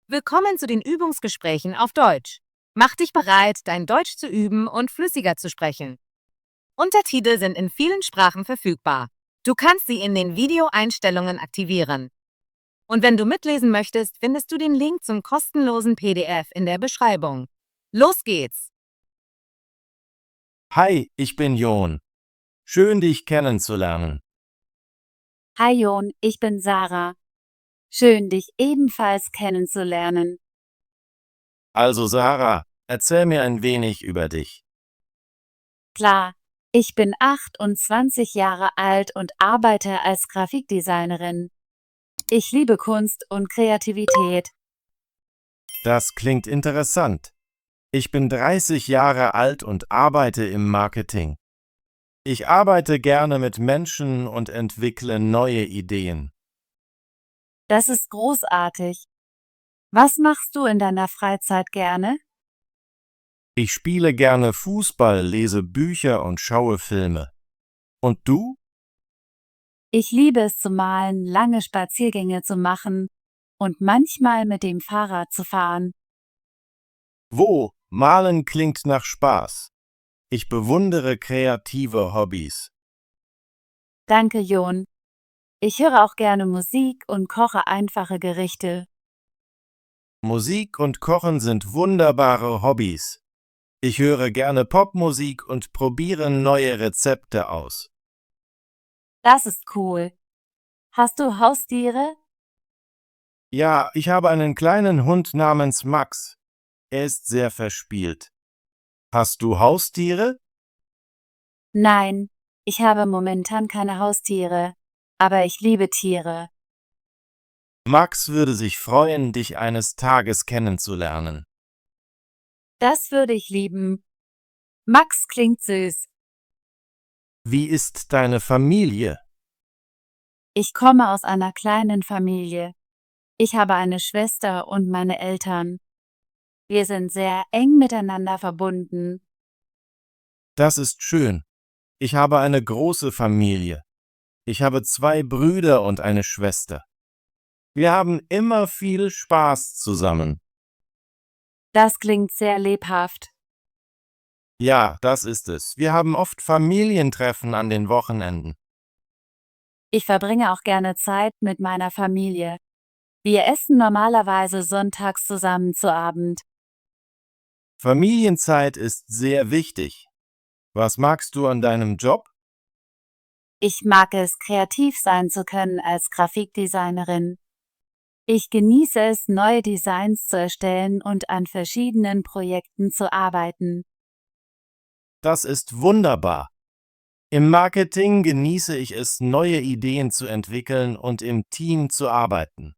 Willkommen zu den Übungsgesprächen auf Deutsch. Mach dich bereit, dein Deutsch zu üben und flüssiger zu sprechen. Untertitel sind in vielen Sprachen verfügbar. Du kannst sie in den Videoeinstellungen aktivieren. Und wenn du mitlesen möchtest, findest du den Link zum kostenlosen PDF in der Beschreibung. Los geht's! Hi, ich bin Jon. Schön, dich kennenzulernen. Hi Jon, ich bin Sarah. Schön, dich ebenfalls kennenzulernen. Also Sarah, erzähl mir ein wenig über dich. Klar, ich bin 28 Jahre alt und arbeite als Grafikdesignerin. Ich liebe Kunst und Kreativität. Das klingt interessant. Ich bin 30 Jahre alt und arbeite im Marketing. Ich arbeite gerne mit Menschen und entwickle neue Ideen. Das ist großartig. Was machst du in deiner Freizeit gerne? Ich spiele gerne Fußball, lese Bücher und schaue Filme. Und du? Ich liebe es zu malen, lange Spaziergänge zu machen und manchmal mit dem Fahrrad zu fahren. Wo? Malen klingt nach Spaß. Ich bewundere kreative Hobbys. Danke, Jon. Ich höre auch gerne Musik und koche einfache Gerichte. Musik und Kochen sind wunderbare Hobbys. Ich höre gerne Popmusik und probiere neue Rezepte aus. Das ist cool. Hast du Haustiere? Ja, ich habe einen kleinen Hund namens Max. Er ist sehr verspielt. Hast du Haustiere? Nein, ich habe momentan keine Haustiere, aber ich liebe Tiere. Max würde sich freuen, dich eines Tages kennenzulernen. Das würde ich lieben. Max klingt süß. Wie ist deine Familie? Ich komme aus einer kleinen Familie. Ich habe eine Schwester und meine Eltern. Wir sind sehr eng miteinander verbunden. Das ist schön. Ich habe eine große Familie. Ich habe 2 Brüder und eine Schwester. Wir haben immer viel Spaß zusammen. Das klingt sehr lebhaft. Ja, das ist es. Wir haben oft Familientreffen an den Wochenenden. Ich verbringe auch gerne Zeit mit meiner Familie. Wir essen normalerweise sonntags zusammen zu Abend. Familienzeit ist sehr wichtig. Was magst du an deinem Job? Ich mag es, kreativ sein zu können als Grafikdesignerin. Ich genieße es, neue Designs zu erstellen und an verschiedenen Projekten zu arbeiten. Das ist wunderbar. Im Marketing genieße ich es, neue Ideen zu entwickeln und im Team zu arbeiten.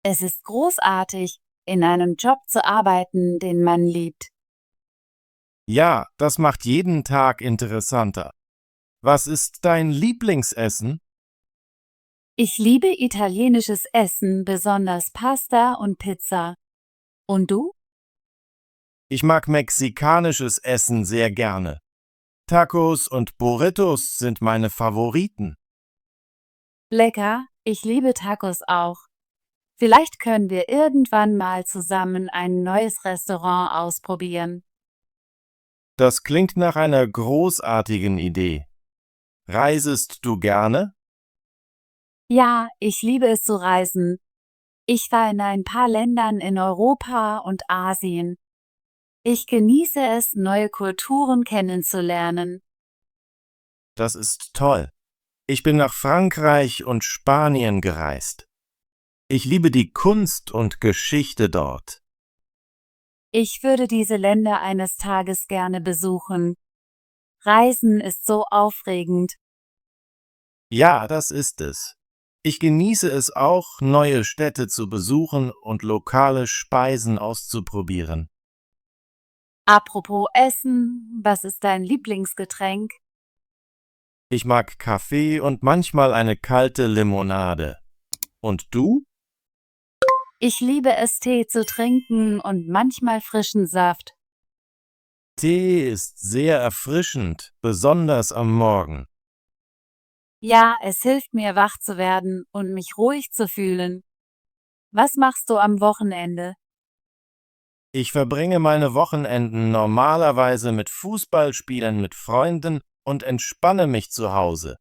Es ist großartig, in einem Job zu arbeiten, den man liebt. Ja, das macht jeden Tag interessanter. Was ist dein Lieblingsessen? Ich liebe italienisches Essen, besonders Pasta und Pizza. Und du? Ich mag mexikanisches Essen sehr gerne. Tacos und Burritos sind meine Favoriten. Lecker, ich liebe Tacos auch. Vielleicht können wir irgendwann mal zusammen ein neues Restaurant ausprobieren. Das klingt nach einer großartigen Idee. Reisest du gerne? Ja, ich liebe es zu reisen. Ich war in ein paar Ländern in Europa und Asien. Ich genieße es, neue Kulturen kennenzulernen. Das ist toll. Ich bin nach Frankreich und Spanien gereist. Ich liebe die Kunst und Geschichte dort. Ich würde diese Länder eines Tages gerne besuchen. Reisen ist so aufregend. Ja, das ist es. Ich genieße es auch, neue Städte zu besuchen und lokale Speisen auszuprobieren. Apropos Essen, was ist dein Lieblingsgetränk? Ich mag Kaffee und manchmal eine kalte Limonade. Und du? Ich liebe es, Tee zu trinken und manchmal frischen Saft. Tee ist sehr erfrischend, besonders am Morgen. Ja, es hilft mir, wach zu werden und mich ruhig zu fühlen. Was machst du am Wochenende? Ich verbringe meine Wochenenden normalerweise mit Fußballspielen mit Freunden und entspanne mich zu Hause.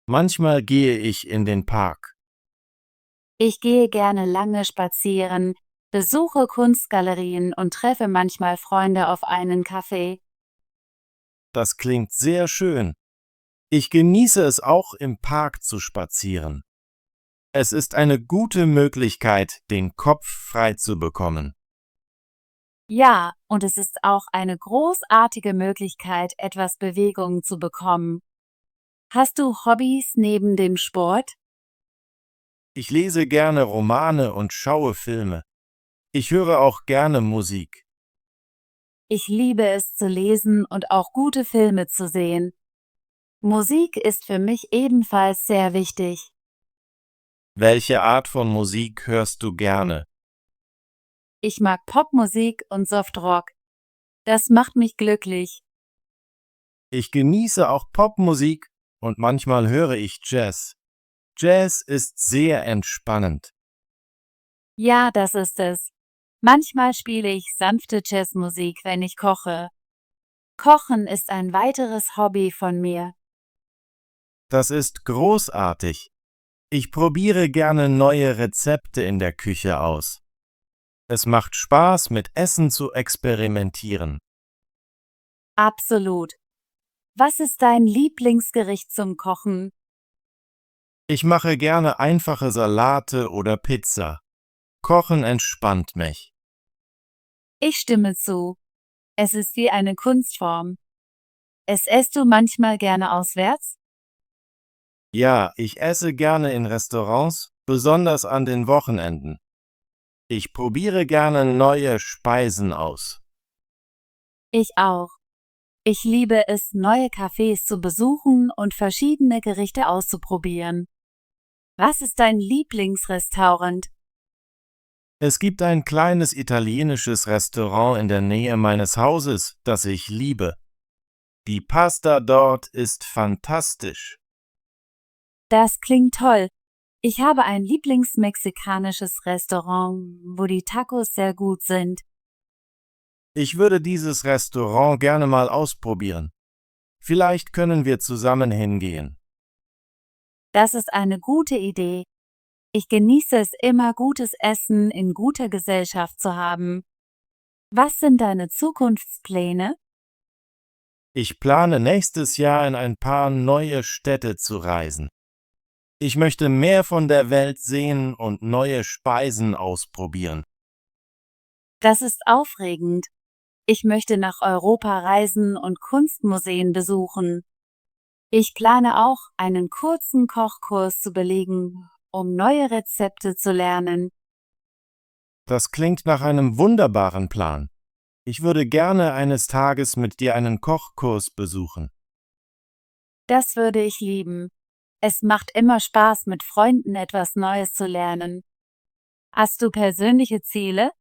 Manchmal gehe ich in den Park. Ich gehe gerne lange spazieren, besuche Kunstgalerien und treffe manchmal Freunde auf einen Kaffee. Das klingt sehr schön. Ich genieße es auch, im Park zu spazieren. Es ist eine gute Möglichkeit, den Kopf frei zu bekommen. Ja, und es ist auch eine großartige Möglichkeit, etwas Bewegung zu bekommen. Hast du Hobbys neben dem Sport? Ich lese gerne Romane und schaue Filme. Ich höre auch gerne Musik. Ich liebe es zu lesen und auch gute Filme zu sehen. Musik ist für mich ebenfalls sehr wichtig. Welche Art von Musik hörst du gerne? Ich mag Popmusik und Softrock. Das macht mich glücklich. Ich genieße auch Popmusik und manchmal höre ich Jazz. Jazz ist sehr entspannend. Ja, das ist es. Manchmal spiele ich sanfte Jazzmusik, wenn ich koche. Kochen ist ein weiteres Hobby von mir. Das ist großartig. Ich probiere gerne neue Rezepte in der Küche aus. Es macht Spaß, mit Essen zu experimentieren. Absolut. Was ist dein Lieblingsgericht zum Kochen? Ich mache gerne einfache Salate oder Pizza. Kochen entspannt mich. Ich stimme zu. Es ist wie eine Kunstform. Esst du manchmal gerne auswärts? Ja, ich esse gerne in Restaurants, besonders an den Wochenenden. Ich probiere gerne neue Speisen aus. Ich auch. Ich liebe es, neue Cafés zu besuchen und verschiedene Gerichte auszuprobieren. Was ist dein Lieblingsrestaurant? Es gibt ein kleines italienisches Restaurant in der Nähe meines Hauses, das ich liebe. Die Pasta dort ist fantastisch. Das klingt toll. Ich habe ein Lieblingsmexikanisches Restaurant, wo die Tacos sehr gut sind. Ich würde dieses Restaurant gerne mal ausprobieren. Vielleicht können wir zusammen hingehen. Das ist eine gute Idee. Ich genieße es immer, gutes Essen in guter Gesellschaft zu haben. Was sind deine Zukunftspläne? Ich plane nächstes Jahr in ein paar neue Städte zu reisen. Ich möchte mehr von der Welt sehen und neue Speisen ausprobieren. Das ist aufregend. Ich möchte nach Europa reisen und Kunstmuseen besuchen. Ich plane auch, einen kurzen Kochkurs zu belegen, um neue Rezepte zu lernen. Das klingt nach einem wunderbaren Plan. Ich würde gerne eines Tages mit dir einen Kochkurs besuchen. Das würde ich lieben. Es macht immer Spaß, mit Freunden etwas Neues zu lernen. Hast du persönliche Ziele?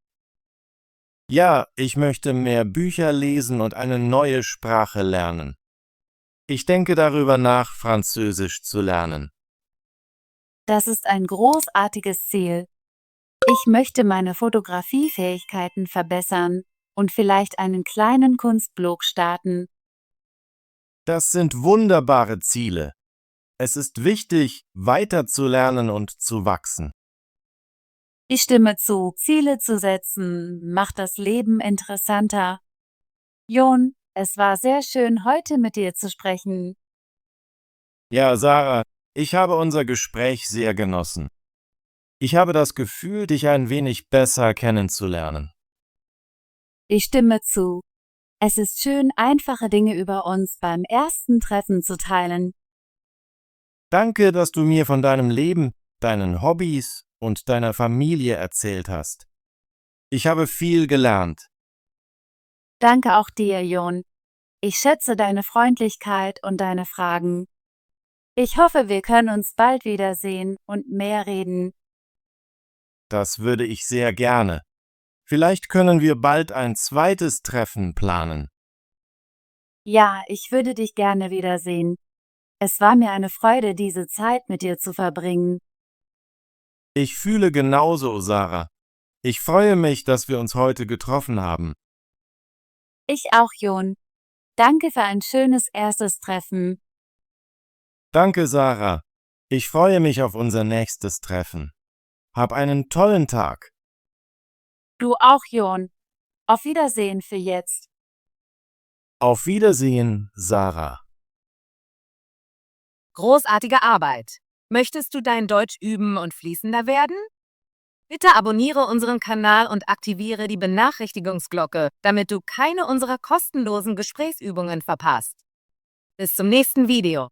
Ja, ich möchte mehr Bücher lesen und eine neue Sprache lernen. Ich denke darüber nach, Französisch zu lernen. Das ist ein großartiges Ziel. Ich möchte meine Fotografiefähigkeiten verbessern und vielleicht einen kleinen Kunstblog starten. Das sind wunderbare Ziele. Es ist wichtig, weiterzulernen und zu wachsen. Ich stimme zu, Ziele zu setzen macht das Leben interessanter. Jon, es war sehr schön, heute mit dir zu sprechen. Ja, Sarah, ich habe unser Gespräch sehr genossen. Ich habe das Gefühl, dich ein wenig besser kennenzulernen. Ich stimme zu. Es ist schön, einfache Dinge über uns beim ersten Treffen zu teilen. Danke, dass du mir von deinem Leben, deinen Hobbys und deiner Familie erzählt hast. Ich habe viel gelernt. Danke auch dir, Jon. Ich schätze deine Freundlichkeit und deine Fragen. Ich hoffe, wir können uns bald wiedersehen und mehr reden. Das würde ich sehr gerne. Vielleicht können wir bald ein zweites Treffen planen. Ja, ich würde dich gerne wiedersehen. Es war mir eine Freude, diese Zeit mit dir zu verbringen. Ich fühle genauso, Sarah. Ich freue mich, dass wir uns heute getroffen haben. Ich auch, Jon. Danke für ein schönes erstes Treffen. Danke, Sarah. Ich freue mich auf unser nächstes Treffen. Hab einen tollen Tag. Du auch, Jon. Auf Wiedersehen für jetzt. Auf Wiedersehen, Sarah. Großartige Arbeit! Möchtest du dein Deutsch üben und fließender werden? Bitte abonniere unseren Kanal und aktiviere die Benachrichtigungsglocke, damit du keine unserer kostenlosen Gesprächsübungen verpasst. Bis zum nächsten Video.